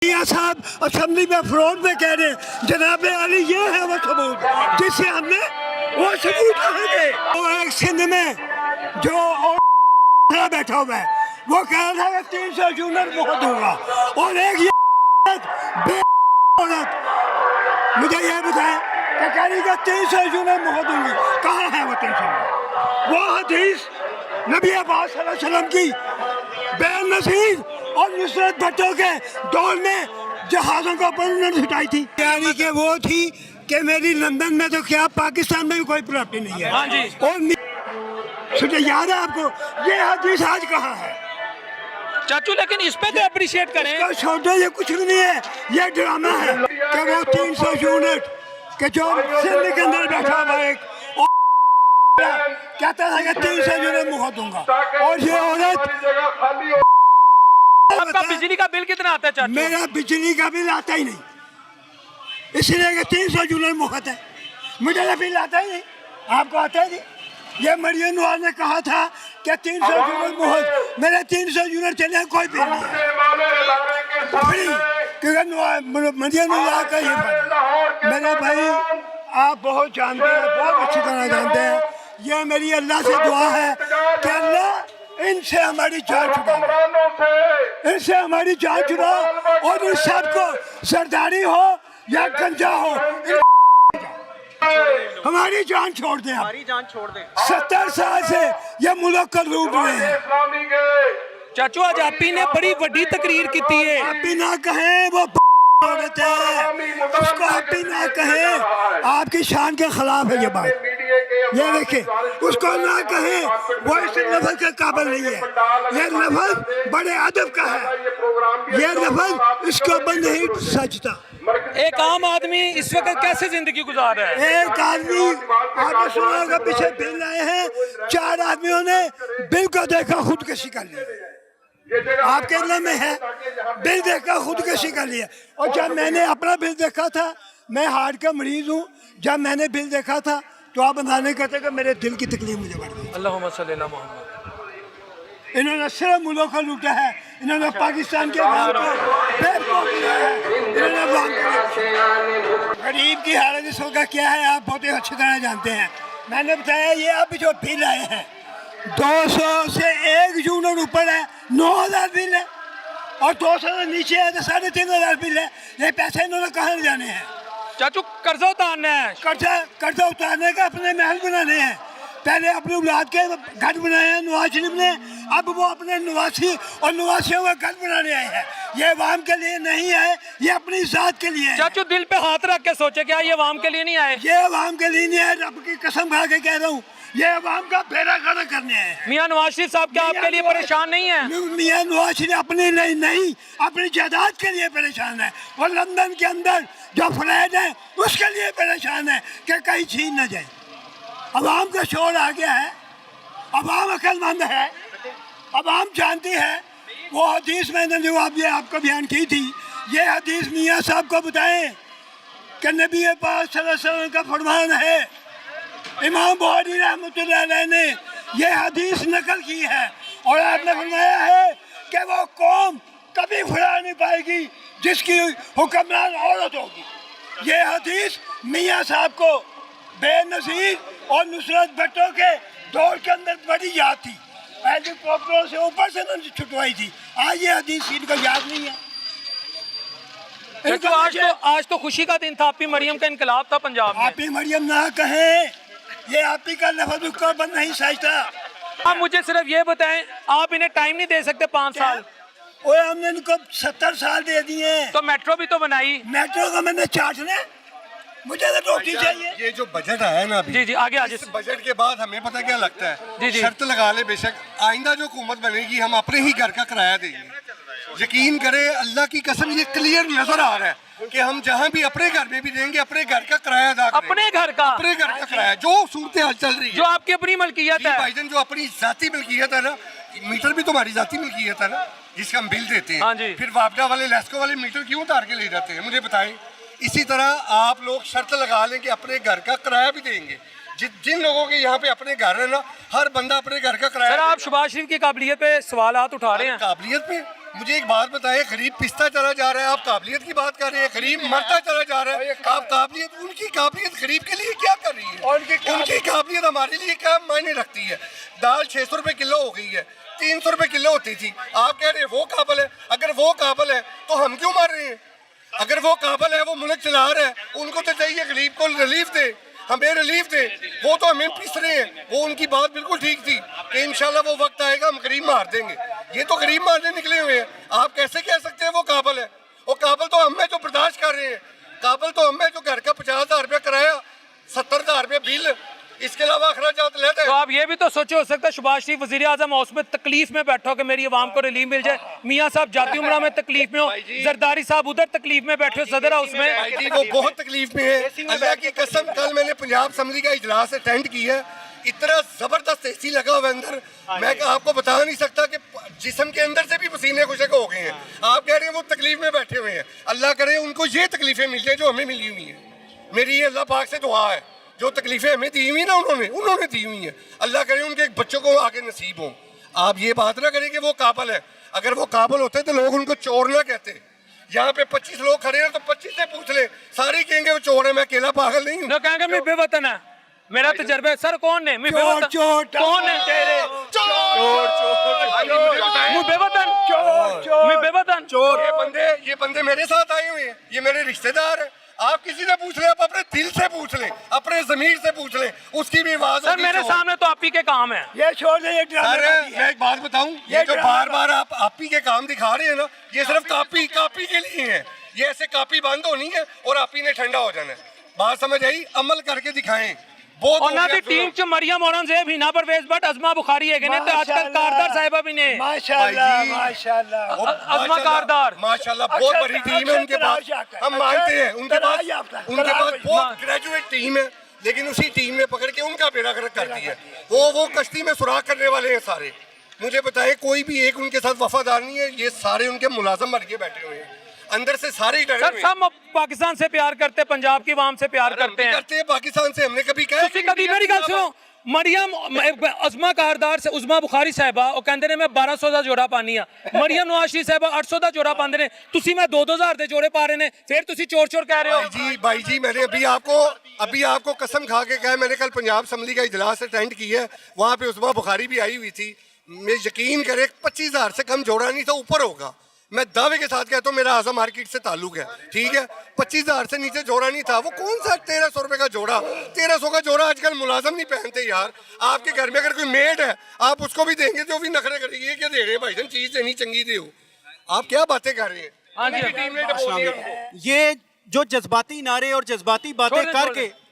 मियां साहब असेंबली में फ्लोर में कह रहे जनाब अली ये है वो सबूत जिससे हमने वो सबूत कहेंगे। वो एक सिंध में जो और बैठा हुआ है वो कह रहा है 300 यूनिट मुझे दूंगा और एक ये मुझे ये बताए कि कह रही 300 यूनिट मुझे दूंगी। कहाँ है वो 300? वो हदीस नबी पाक सल्लल्लाहु अलैहि वसल्लम की बेनज़ीर और नुसरत भट्टो के दौर में जहाज़ों को ऊपर उन्होंने छुटाई थी। यानी कि वो थी कि मेरी लंदन में तो क्या पाकिस्तान में भी कोई प्रॉपर्टी नहीं है। हाँ जी। और याद है आपको ये हदीस आज कहाँ है चाचू? लेकिन इस पे तो अप्रिशिएट करें। छोड़ो ये कुछ भी नहीं है, ये ड्रामा है कि वो 300 यूनिट के जो सिंध के अंदर बैठा हुआ एक कहता था कि 300 यूनिट मुझे दूंगा और ये औरत। आपका बिजली का बिल कितना आता है चाचू? मेरा बिजली का बिल आता ही नहीं, इसलिए कि 300 यूनिट मुफ्त है। मुझे तो बिल आता ही नहीं, आपको आता ही नहीं। ये मरियम नवाज ने कहा था कि 300 यूनिट मुफ्त, मेरे 300 यूनिट चले कोई बिल नहीं है क्योंकि मरियम नवाज का ये मेरे भाई आप बहुत जानते हैं, बहुत अच्छी तरह जानते हैं। ये मेरी अल्लाह से दुआ है कि अल्लाह इनसे हमारी जान छुड़ा, इनसे हमारी जान छुड़ा और इन सबको सरदारी हो या गंजा हो हमारी जान छोड़ दें। हमारी जान छोड़ दें। 70 साल से ये मुल्क को लूट रहे हैं। चाचू आज आपी ने बड़ी बड़ी तकरीर की है। आपी ना कहें वो औरत है, उसको आपी ना कहें, आपकी शान के खिलाफ है ये बात। ये देखे उसको ना कहे, वो इस लफ्ज़ के काबिल नहीं है। ये लफ्ज़ बड़े अदब का है, ये लफ्ज़ इसको बंद नहीं सचता। एक आम आदमी इस वक्त कैसे जिंदगी गुजार रहा है? एक आदमी आपने सुना होगा पीछे बिल आए हैं, 4 आदमियों ने बिल को देखा खुदकुशी कर ली। आपके इल्म में है बिल देखा खुदकुशी कर लिया। और जब मैंने अपना बिल देखा था, मैं हार्ट का मरीज हूँ, जब मैंने बिल देखा था तो आप अंदाजा करते कि मेरे दिल की तकलीफ मुझे बढ़ गई। अल्लाहुम्मा सल्ली अला मोहम्मद। इन्होंने सिर्फ मुल्क को लूटा है, इन्होंने पाकिस्तान के नाम को बेवकूफ किया है, इन्होंने गरीब की हालत इस वक्त क्या है आप बहुत ही अच्छी तरह जानते हैं। मैंने बताया ये अभी जो बिल आए हैं 200 से 1 यूनिट ऊपर है 9000 बिल है और 200 से नीचे है तो 3500 बिल है। ये पैसे इन्होंने कहाँ ले जाने हैं? चाचू कर्जा उतारना है। कर्जा उतारने का अपने महल बनाने हैं। पहले अपनी औलाद के घर बनाए हैं नवाज शरीफ ने, अब वो अपने नवासी और नवासियों का घर बनाने आए हैं। ये अवाम के लिए नहीं है, ये अपनी जात के लिए है। चाचू दिल पे हाथ रख के सोचे क्या ये अवाम के लिए नहीं आए? ये अवाम के लिए नहीं है, रब की कसम खा के कह रहा हूँ, ये अवाम का फेरा खड़ा करने हैं। मियां नवाज शरीफ साहब क्या आपके लिए परेशान नहीं है? मियां नवाज शरीफ अपने लिए नहीं, अपनी जायदाद के लिए परेशान है। और लंदन के अंदर जो फ्लैट है उसके लिए परेशान है कि कहीं छीन न जाए। अवाम का शोर आ गया है, अवाम अक्लमंद है, अवाम जानती है। वो हदीस मैंने जो आपको बयान की थी, ये हदीस मियां साहब को बताएं कि नबी पाक सल्लल्लाहु अलैहि वसल्लम का फरमान है। इमाम बुखारी रहमतुल्लाह अलैह ने ये हदीस नकल की है और आपने फरमाया है कि वो कौम कभी फुला नहीं पाएगी जिसकी हुक्मरान औरत होगी। ये हदीस मियां साहब को बेनज़ीर और नुसरत भट्टो के दौर के अंदर बड़ी याद थी, हेलीकॉप्टरों से ऊपर से उन्होंने छुटवाई थी। आज ये हदीस इनको याद नहीं है। आज तो खुशी का दिन था, आपी मरियम का इनकलाब था पंजाब में। आपी मरियम ना कहें, ये आपी का लफ्ज़ उसको बंद नहीं साझता। आप मुझे सिर्फ ये बताएं, आप इन्हें टाइम नहीं दे सकते 5 साल? और हमने इनको 70 साल दे दिए। तो मेट्रो भी तो बनाई। मेट्रो का मैंने चाटना, मुझे तो रोटी चाहिए। ये जो बजट आया ना अभी, जी जी आगे आज इस बजट के बाद हमें पता क्या लगता है, जी जी शर्त लगा ले बेशक आइंदा जो हुकूमत बनेगी हम अपने ही घर का किराया देंगे। यकीन करे अल्लाह की कसम, ये क्लियर नजर आ रहा है कि हम जहाँ भी अपने घर में भी देंगे अपने घर का किराया अदा करेंगे। अपने घर का किराया जो सूरत हाल चल रही है, जो आपकी अपनी मलकियत है भाईजान, जो अपनी जाती मिल्कियत है ना, मीटर भी तुम्हारी जाती मिल्कियत है ना, जिसका हम बिल देते हैं। हाँ जी। फिर वापडा वाले लेस्को वाले मीटर क्यों उतार के ले जाते हैं, मुझे बताएं। इसी तरह आप लोग शर्त लगा लें कि अपने घर का किराया भी देंगे। जिन लोगों के यहाँ पे अपने घर है ना, हर बंदा अपने घर का किराया। सर आप शहबाज शरीफ की काबिलियत पे सवाल उठा रहे हैं। काबिलियत पे मुझे एक बात बताएं, गरीब पिसता चला जा रहा है, आप काबिलियत की बात कर रहे हैं, गरीब मरता चला जा रहा है, आप काबिलियत, उनकी काबिलियत गरीब के लिए क्या कर रही है? उनकी काबिलियत हमारे लिए क्या मायने रखती है? दाल 600 रुपये किलो हो गई है, 300 रुपये किलो होती थी, आप कह रहे हैं वो काबिल है। अगर वो काबिल है तो हम क्यों मर रहे हैं? अगर वो काबिल है, वो मुल्क चला रहा है, उनको तो चाहिए गरीब को रिलीफ दे, हमें रिलीफ दे। वो तो हमें पिस रहे हैं। वो उनकी बात बिल्कुल ठीक थी कि इंशाल्लाह वो वक्त आएगा हम गरीब मार देंगे। ये तो गरीब मारने निकले हुए हैं। आप कैसे कह सकते हैं वो काबिल है? वो काबिल तो हम में जो बर्दाश्त कर रहे हैं, काबिल तो हम में जो घर का 50,000 रुपया किराया, 70,000 रुपया बिल, इसके अलावा अखराजात लेते हैं। तो आप ये भी तो सोचे, हो सकता है शहबाज शरीफ वजीर आजम हाउस में तकलीफ में बैठा हो कि मेरी आवाम को रिलीफ मिल जाए, मियाँ साहब जाती उमरा में तकलीफ में हो, जरदारी साहब उधर तकलीफ में बैठे हो सदर हाउस में। भाई जी वो बहुत तकलीफ में है, अल्लाह की कसम। कल मैंने पंजाब असम्बली का इजलास अटेंड किया, इतना जबरदस्त एसी लगा हुआ अंदर, मैं आपको बता नहीं सकता कि जिस्म के अंदर से भी पसीने खुशक हो गए हैं। आप कह रहे हैं वो तकलीफ में बैठे हुए हैं, अल्लाह करे उनको ये तकलीफें मिल जाए जो हमें मिली हुई हैं। मेरी ये अल्लाह पाक से दुआ है, जो तकलीफें हमें दी हुई ना उन्होंने दी हुई हैं, अल्लाह करे उनके बच्चों को आगे नसीब हो। आप ये बात ना करें कि वो काबिल है। अगर वो काबिल होते तो लोग उनको चोर ना कहते। यहाँ पे 25 लोग खड़े हैं तो 25 से पूछ ले, सारे कहेंगे वो चोर है, मैं अकेला पागल नहीं हूँ। ना कहेंगे मैं बेवतन है, मेरा तजर्बा है। सर कौन है? मैं बेवतन। कौन है तेरे? मैं बेवतन। मैं बेवतन। ये बंदे मेरे साथ आए हुए हैं, ये मेरे रिश्तेदार हैं। आप किसी से पूछ ले, आप अपने दिल से पूछ लें, अपने जमीर से पूछ लें, उसकी भी आवाज सर मेरे सामने तो आप ही के काम है। ये छोड़ दे, ये ड्रामेबाजी है। मैं एक बात बताऊं, ये जो बार बार आप ही के काम दिखा रहे हैं ना, ये सिर्फ कापी के लिए है। ये ऐसे कापी बंद होनी है और आप ही ने ठंडा हो जाना है। बात समझ आई? अमल करके दिखाएं। ਉਹਨਾਂ ਦੀ ਟੀਮ ਚ ਮਰੀਮ ਔਰੰਗਜ਼ੇਬ, ਹੀਨਾ ਪਰਵੇਜ਼ ਭੱਟ, ਅਜ਼ਮਾ ਬੁਖਾਰੀ ਹੈਗੇ ਨੇ ਤੇ ਅੱਜ ਕੱਲ ਕਾਰਦਾਰ ਸਾਹਿਬਾ भी ने। माशाल्लाह माशाल्लाह। अज़मा कारदार माशाल्लाह बहुत बड़ी टीम है उनके पास, हम मानते हैं उनके पास बहुत ग्रेजुएट टीम है, लेकिन उसी टीम ने पकड़ के उनका बेड़ा गर्क कर दिया। वो कश्ती में सुराख करने वाले हैं सारे। मुझे बताए कोई भी एक उनके साथ वफादार नहीं है, ये सारे उनके मुलाजम बन के बैठे हुए हैं, अंदर से सारे ही डरे हुए हैं। सब पाकिस्तान से प्यार करते, पंजाब की आवाम से प्यार करते हैं। पाकिस्तान से हमने कभी कहा? कभी मेरी गल सुनो, मरियम अज़मा कारदार से उज़मा बुखारी साहिबा ਉਹ ਕਹਿੰਦੇ ਨੇ ਮੈਂ 1200 ਦਾ ਜੋੜਾ ਪਾਣੀ ਆ, ਮਰੀਮ ਨਵਾਜ਼ ਸ਼ਰੀਫ ਸਾਹਿਬਾ 800 ਦਾ ਜੋੜਾ ਪਾਉਂਦੇ ਨੇ, ਤੁਸੀਂ ਮੈਂ 2-2000 ਦੇ ਜੋੜੇ ਪਾ ਰਹੇ ਨੇ, ਫਿਰ ਤੁਸੀਂ ਚੋਰ ਕਹਿ ਰਹੇ हो। भाई जी मैंने अभी आपको कसम खा के कहा, मैंने कल पंजाब असम्बली का इजलास अटेंड किया, वहाँ पे उज़मा बुखारी भी आई हुई थी। मैं यकीन करे 25,000 से कम जोड़ा नहीं था, ऊपर होगा। मैं दावे के साथ कहता हूँ, मेरा आज़म मार्केट से ताल्लुक है, ठीक है। 25,000 से नीचे जोड़ा नहीं था। वो कौन सा 1300 रुपए का जोड़ा? 1300 का जोड़ा आजकल मुलाजम नहीं पहनते यार। आपके घर में अगर कोई मेड है, आप उसको भी देंगे तो भी नखरे करेगी, ये क्या दे रहे हैं भाईजान, चीज देनी चंगी दे हो। आप क्या बातें कर रहे हैं? हाँ जी, ये जो जज्बाती नारे और जज्बाती बातें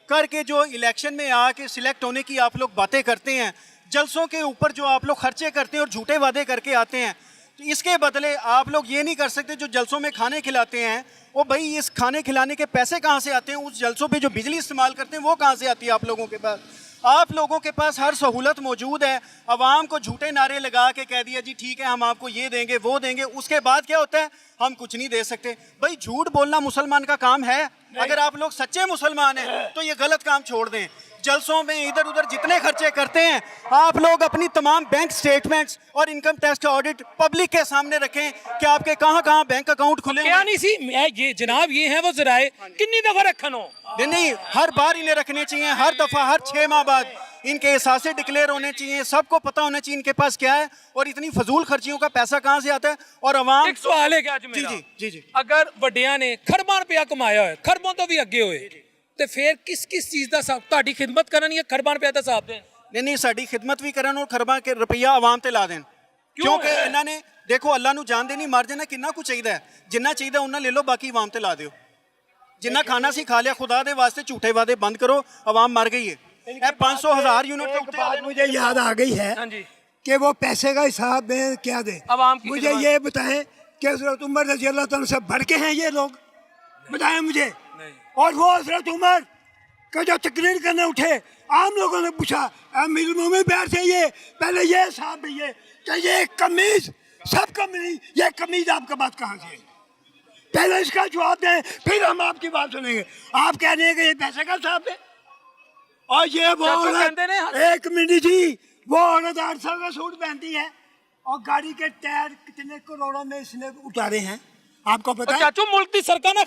करके जो इलेक्शन में आके सिलेक्ट होने की आप लोग बातें करते हैं, जलसों के ऊपर जो आप लोग खर्चे करते हैं और झूठे वादे करके आते हैं, तो इसके बदले आप लोग ये नहीं कर सकते जो जलसों में खाने खिलाते हैं, वो भाई इस खाने खिलाने के पैसे कहाँ से आते हैं? उस जलसों पे जो बिजली इस्तेमाल करते हैं वो कहाँ से आती है आप लोगों के पास? आप लोगों के पास हर सहूलत मौजूद है, आवाम को झूठे नारे लगा के कह दिया जी ठीक है हम आपको ये देंगे वो देंगे, उसके बाद क्या होता है? हम कुछ नहीं दे सकते। भाई झूठ बोलना मुसलमान का काम है? अगर आप लोग सच्चे मुसलमान हैं तो ये गलत काम छोड़ दें। जलसों में इधर उधर जितने खर्चे करते हैं, आप लोग अपनी तमाम बैंक स्टेटमेंट्स और इनकम टैक्स का ऑडिट पब्लिक के सामने रखें कि आपके कहाँ कहाँ बैंक अकाउंट खुले क्या नहीं सी ये जनाब ये है वो जराए कितनी दफा रखन हो? नहीं, हर बार इन्हें रखने चाहिए, हर दफा, हर 6 माह बाद इनके एहसासे डिक्लेयर होने चाहिए, सबको पता होना चाहिए इनके पास क्या है और इतनी फजूल खर्चियों का पैसा कहाँ से आता है। और अवाम, एक सवाल है क्या मेरा? जी, अगर वड्डिया ने खरबां रुपया कमाया है, खरबों तो भी अगे होए, तो फिर किस चीज का हिसाब? ਤੁਹਾਡੀ खिदमत करन या खरबां रुपया ਦਾ ਹਿਸਾਬ ਦੇਣ? नहीं साड़ी खिदमत भी करन और खरबां के रुपया आवाम ते ला देन, क्योंकि इन्होंने देखो अल्लाह नू जान देनी मर जाना, कितना कुछ चाहिए है, जिन्ना चाहिए उन्ना ले लो, बाकी आवाम ते ला दियो। जिन्ना खाना सी खा लिया, खुदा दे वास्ते झूठे वादे बंद करो, आवाम मर गई है। 500,000 यूनिट बात मुझे याद आ गई है कि वो पैसे का हिसाब दें क्या दें। मुझे ये बताएं कि हज़रत उमर रज़ी अल्लाह तआला से बढ़ के हैं ये लोग? बताएं मुझे। और वो हज़रत उमर का जो तकरीर करने उठे, आम लोगों ने पूछा अमीरुल मोमिनीन बैठ जाइए, पहले ये साहब ये कि ये कमीज सबको मिली, ये कमीज आपका बात कहाँ से है? पहले इसका जवाब दें, फिर हम आपकी बात सुनेंगे। आप कह रहे हैं कि ये पैसे का हिसाब है और ये वो औरत, एक मिनट जी, वो औरत 800 का सूट पहनती है और गाड़ी के टायर कितने करोड़ों में इसने उतारे हैं आपको पता है? चाचू मुल्क की सरकार ने